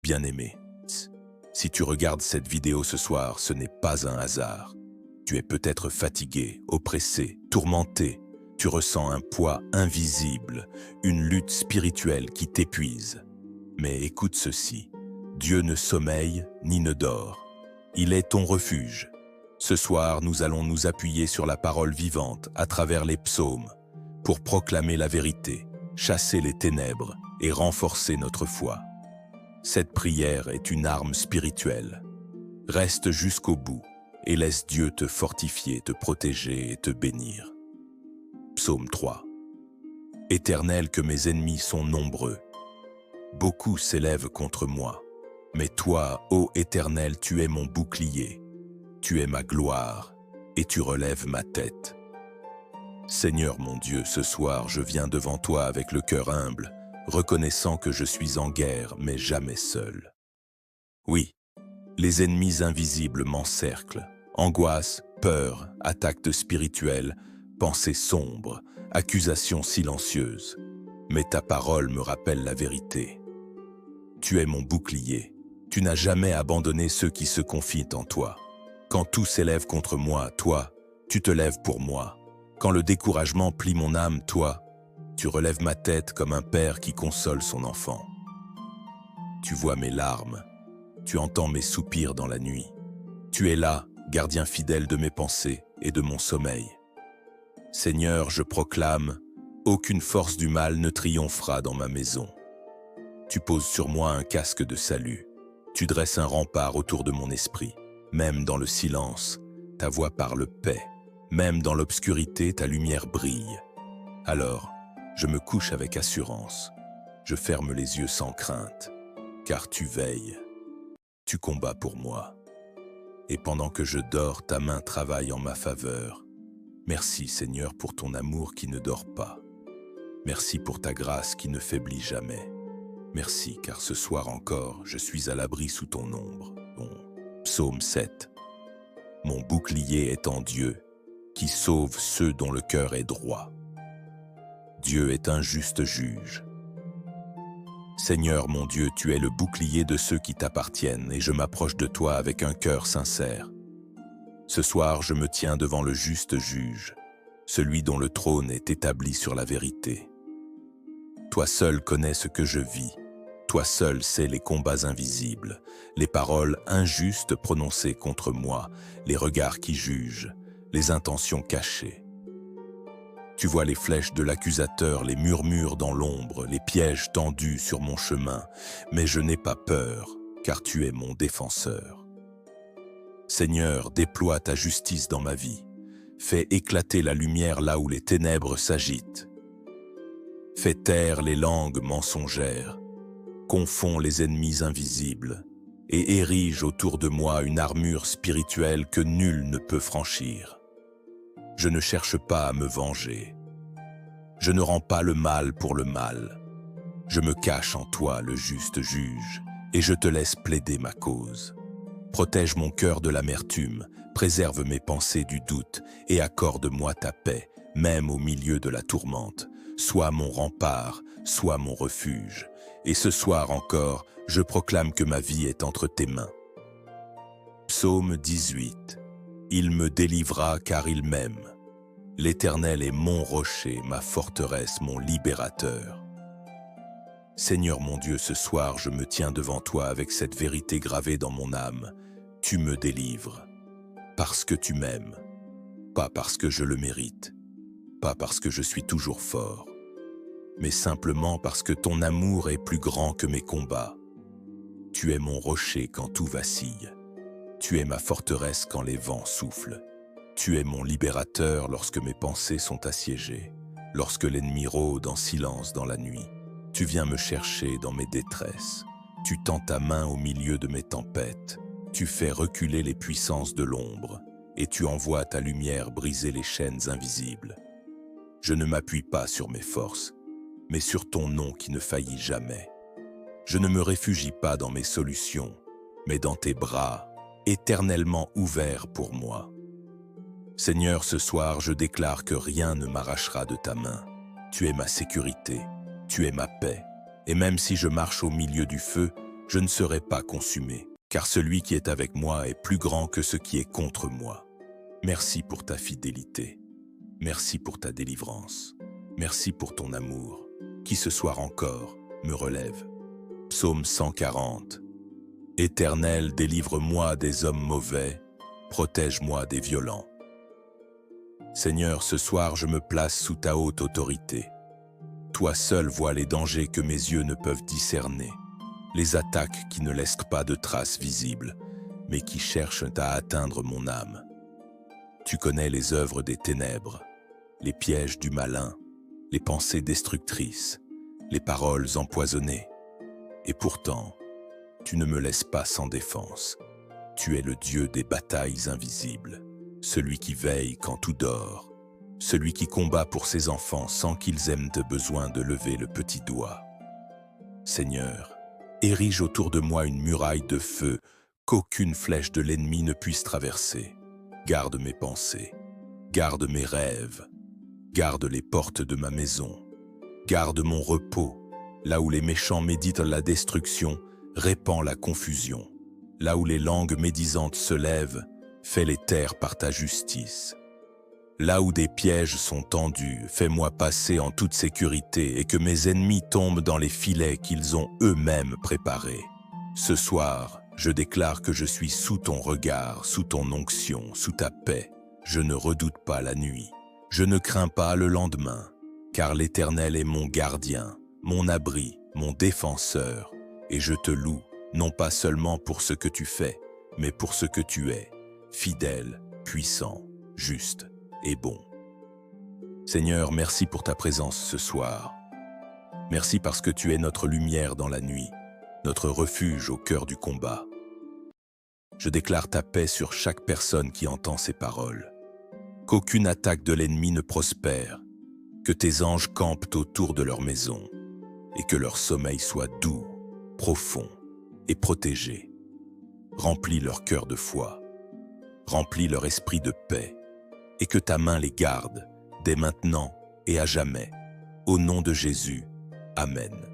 bien-aimé, si tu regardes cette vidéo ce soir, ce n'est pas un hasard. Tu es peut-être fatigué, oppressé, tourmenté. Tu ressens un poids invisible, une lutte spirituelle qui t'épuise. Mais écoute ceci, Dieu ne sommeille ni ne dort. Il est ton refuge. Ce soir, nous allons nous appuyer sur la parole vivante à travers les psaumes pour proclamer la vérité, chasser les ténèbres et renforcer notre foi. Cette prière est une arme spirituelle. Reste jusqu'au bout et laisse Dieu te fortifier, te protéger et te bénir. Psaume 3. Éternel, que mes ennemis sont nombreux. Beaucoup s'élèvent contre moi. Mais toi, ô Éternel, tu es mon bouclier. Tu es ma gloire et tu relèves ma tête. Seigneur mon Dieu, ce soir, je viens devant toi avec le cœur humble, reconnaissant que je suis en guerre, mais jamais seul. Oui, les ennemis invisibles m'encerclent. Angoisse, peur, attaques spirituelles, pensées sombres, accusations silencieuses. Mais ta parole me rappelle la vérité. Tu es mon bouclier. Tu n'as jamais abandonné ceux qui se confient en toi. Quand tout s'élève contre moi, toi, tu te lèves pour moi. Quand le découragement plie mon âme, toi, tu relèves ma tête comme un père qui console son enfant. Tu vois mes larmes, tu entends mes soupirs dans la nuit. Tu es là, gardien fidèle de mes pensées et de mon sommeil. Seigneur, je proclame, aucune force du mal ne triomphera dans ma maison. Tu poses sur moi un casque de salut. Tu dresses un rempart autour de mon esprit. Même dans le silence, ta voix parle paix. Même dans l'obscurité, ta lumière brille. Alors, je me couche avec assurance. Je ferme les yeux sans crainte, car tu veilles. Tu combats pour moi. Et pendant que je dors, ta main travaille en ma faveur. Merci, Seigneur, pour ton amour qui ne dort pas. Merci pour ta grâce qui ne faiblit jamais. Merci, car ce soir encore, je suis à l'abri sous ton ombre. Psaume 7. Mon bouclier est en Dieu, qui sauve ceux dont le cœur est droit. Dieu est un juste juge. Seigneur mon Dieu, tu es le bouclier de ceux qui t'appartiennent et je m'approche de toi avec un cœur sincère. Ce soir, je me tiens devant le juste juge, celui dont le trône est établi sur la vérité. Toi seul connais ce que je vis. Toi seul sais les combats invisibles, les paroles injustes prononcées contre moi, les regards qui jugent, les intentions cachées. Tu vois les flèches de l'accusateur, les murmures dans l'ombre, les pièges tendus sur mon chemin, mais je n'ai pas peur, car tu es mon défenseur. Seigneur, déploie ta justice dans ma vie. Fais éclater la lumière là où les ténèbres s'agitent. Fais taire les langues mensongères. Confonds les ennemis invisibles et érige autour de moi une armure spirituelle que nul ne peut franchir. Je ne cherche pas à me venger. Je ne rends pas le mal pour le mal. Je me cache en toi, le juste juge, et je te laisse plaider ma cause. Protège mon cœur de l'amertume, préserve mes pensées du doute et accorde-moi ta paix, même au milieu de la tourmente. Sois mon rempart, sois mon refuge. Et ce soir encore, je proclame que ma vie est entre tes mains. Psaume 18. Il me délivra car il m'aime. L'Éternel est mon rocher, ma forteresse, mon libérateur. Seigneur mon Dieu, ce soir je me tiens devant toi avec cette vérité gravée dans mon âme. Tu me délivres, parce que tu m'aimes, pas parce que je le mérite, pas parce que je suis toujours fort, mais simplement parce que ton amour est plus grand que mes combats. Tu es mon rocher quand tout vacille. Tu es ma forteresse quand les vents soufflent. Tu es mon libérateur lorsque mes pensées sont assiégées, lorsque l'ennemi rôde en silence dans la nuit. Tu viens me chercher dans mes détresses. Tu tends ta main au milieu de mes tempêtes. Tu fais reculer les puissances de l'ombre et tu envoies ta lumière briser les chaînes invisibles. Je ne m'appuie pas sur mes forces, mais sur ton nom qui ne faillit jamais. Je ne me réfugie pas dans mes solutions, mais dans tes bras, éternellement ouverts pour moi. Seigneur, ce soir, je déclare que rien ne m'arrachera de ta main. Tu es ma sécurité, tu es ma paix, et même si je marche au milieu du feu, Je ne serai pas consumé, car celui qui est avec moi est plus grand que ce qui est contre moi. Merci pour ta fidélité. Merci pour ta délivrance. Merci pour ton amour, qui ce soir encore me relève. Psaume 140. Éternel, délivre-moi des hommes mauvais, protège-moi des violents. Seigneur, ce soir je me place sous ta haute autorité. Toi seul vois les dangers que mes yeux ne peuvent discerner, les attaques qui ne laissent pas de traces visibles, mais qui cherchent à atteindre mon âme. Tu connais les œuvres des ténèbres, les pièges du malin, les pensées destructrices, les paroles empoisonnées. Et pourtant, tu ne me laisses pas sans défense. Tu es le Dieu des batailles invisibles, celui qui veille quand tout dort, celui qui combat pour ses enfants sans qu'ils aient besoin de lever le petit doigt. Seigneur, érige autour de moi une muraille de feu qu'aucune flèche de l'ennemi ne puisse traverser. Garde mes pensées, garde mes rêves, garde les portes de ma maison, garde mon repos, là où les méchants méditent la destruction, répand la confusion. Là où les langues médisantes se lèvent, fais-les taire par ta justice. Là où des pièges sont tendus, fais-moi passer en toute sécurité et que mes ennemis tombent dans les filets qu'ils ont eux-mêmes préparés. Ce soir, je déclare que je suis sous ton regard, sous ton onction, sous ta paix. Je ne redoute pas la nuit. Je ne crains pas le lendemain, car l'Éternel est mon gardien, mon abri, mon défenseur, et je te loue, non pas seulement pour ce que tu fais, mais pour ce que tu es, fidèle, puissant, juste et bon. Seigneur, merci pour ta présence ce soir. Merci parce que tu es notre lumière dans la nuit, notre refuge au cœur du combat. Je déclare ta paix sur chaque personne qui entend ces paroles. Qu'aucune attaque de l'ennemi ne prospère, que tes anges campent autour de leur maison et que leur sommeil soit doux, profond et protégé. Remplis leur cœur de foi, remplis leur esprit de paix et que ta main les garde dès maintenant et à jamais. Au nom de Jésus, Amen.